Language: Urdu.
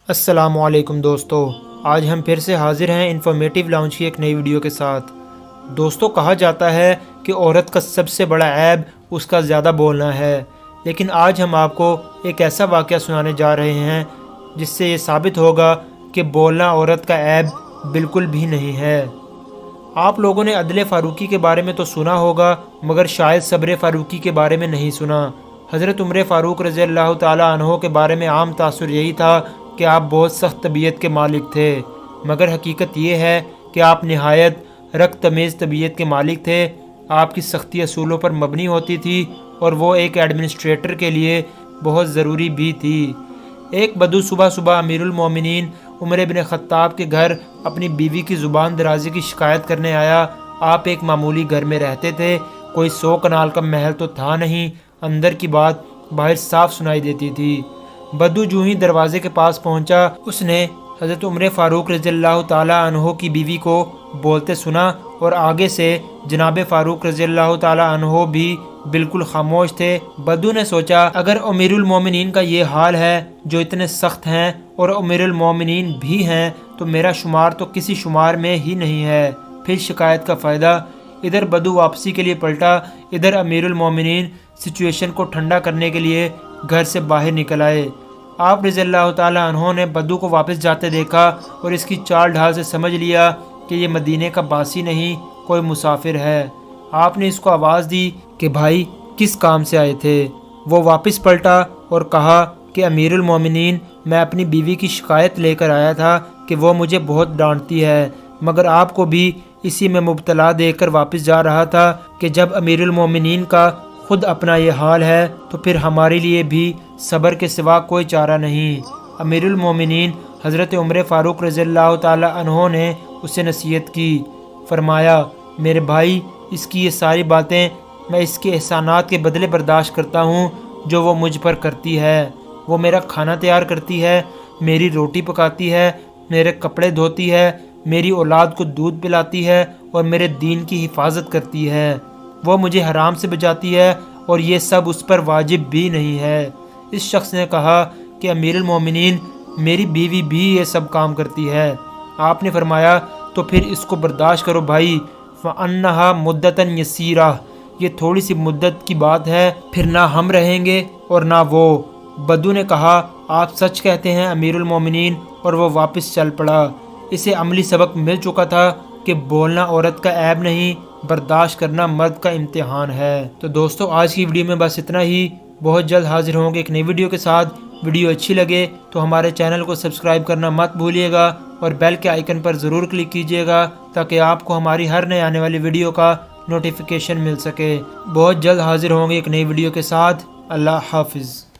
السلام علیکم دوستو، آج ہم پھر سے حاضر ہیں انفارمیٹیو لاؤنج کی ایک نئی ویڈیو کے ساتھ۔ دوستو، کہا جاتا ہے کہ عورت کا سب سے بڑا عیب اس کا زیادہ بولنا ہے، لیکن آج ہم آپ کو ایک ایسا واقعہ سنانے جا رہے ہیں جس سے یہ ثابت ہوگا کہ بولنا عورت کا عیب بالکل بھی نہیں ہے۔ آپ لوگوں نے عدل فاروقی کے بارے میں تو سنا ہوگا، مگر شاید صبر فاروقی کے بارے میں نہیں سنا۔ حضرت عمر فاروق رضی اللہ تعالیٰ عنہ کے بارے میں عام تاثر یہی تھا کہ آپ بہت سخت طبیعت کے مالک تھے، مگر حقیقت یہ ہے کہ آپ نہایت رق تمیز طبیعت کے مالک تھے۔ آپ کی سختی اصولوں پر مبنی ہوتی تھی اور وہ ایک ایڈمنسٹریٹر کے لیے بہت ضروری بھی تھی۔ ایک بدو صبح امیر المومنین عمر بن خطاب کے گھر اپنی بیوی کی زبان درازی کی شکایت کرنے آیا۔ آپ ایک معمولی گھر میں رہتے تھے، کوئی 100 کنال کا محل تو تھا نہیں، اندر کی بات باہر صاف سنائی دیتی تھی۔ بدو جو ہی دروازے کے پاس پہنچا، اس نے حضرت عمر فاروق رضی اللہ تعالیٰ عنہ کی بیوی کو بولتے سنا، اور آگے سے جناب فاروق رضی اللہ تعالیٰ عنہ بھی بالکل خاموش تھے۔ بدو نے سوچا، اگر امیر المومنین کا یہ حال ہے جو اتنے سخت ہیں اور امیر المومنین بھی ہیں، تو میرا شمار تو کسی شمار میں ہی نہیں ہے، پھر شکایت کا فائدہ۔ ادھر بدو واپسی کے لیے پلٹا، ادھر امیر المومنین سچویشن کو ٹھنڈا کرنے کے لیے گھر سے باہر نکل آئے۔ آپ رضی اللہ تعالیٰ عنہ نے بدو کو واپس جاتے دیکھا اور اس کی چال ڈھال سے سمجھ لیا کہ یہ مدینے کا باسی نہیں، کوئی مسافر ہے۔ آپ نے اس کو آواز دی کہ بھائی کس کام سے آئے تھے؟ وہ واپس پلٹا اور کہا کہ امیر المومنین، میں اپنی بیوی کی شکایت لے کر آیا تھا کہ وہ مجھے بہت ڈانٹتی ہے، مگر آپ کو بھی اسی میں مبتلا دیکھ کر واپس جا رہا تھا کہ جب امیر المومنین کا خود اپنا یہ حال ہے تو پھر ہمارے لیے بھی صبر کے سوا کوئی چارہ نہیں۔ امیر المومنین حضرت عمر فاروق رضی اللہ تعالی عنہ نے اسے نصیحت کی، فرمایا، میرے بھائی، اس کی یہ ساری باتیں میں اس کے احسانات کے بدلے برداشت کرتا ہوں جو وہ مجھ پر کرتی ہے۔ وہ میرا کھانا تیار کرتی ہے، میری روٹی پکاتی ہے، میرے کپڑے دھوتی ہے، میری اولاد کو دودھ پلاتی ہے اور میرے دین کی حفاظت کرتی ہے۔ وہ مجھے حرام سے بچاتی ہے اور یہ سب اس پر واجب بھی نہیں ہے۔ اس شخص نے کہا کہ امیر المومنین، میری بیوی بھی یہ سب کام کرتی ہے۔ آپ نے فرمایا، تو پھر اس کو برداشت کرو بھائی، فَأَنَّهَا مُدَّةً يَسِيرَةً، یہ تھوڑی سی مدت کی بات ہے، پھر نہ ہم رہیں گے اور نہ وہ۔ بدو نے کہا، آپ سچ کہتے ہیں امیر المومنین، اور وہ واپس چل پڑا۔ اسے عملی سبق مل چکا تھا کہ بولنا عورت کا عیب نہیں، برداشت کرنا مرد کا امتحان ہے۔ تو دوستو، آج کی ویڈیو میں بس اتنا ہی۔ بہت جلد حاضر ہوں گے ایک نئی ویڈیو کے ساتھ۔ ویڈیو اچھی لگے تو ہمارے چینل کو سبسکرائب کرنا مت بھولیے گا اور بیل کے آئیکن پر ضرور کلک کیجیے گا تاکہ آپ کو ہماری ہر نئے آنے والی ویڈیو کا نوٹیفیکیشن مل سکے۔ بہت جلد حاضر ہوں گے ایک نئی ویڈیو کے ساتھ۔ اللہ حافظ۔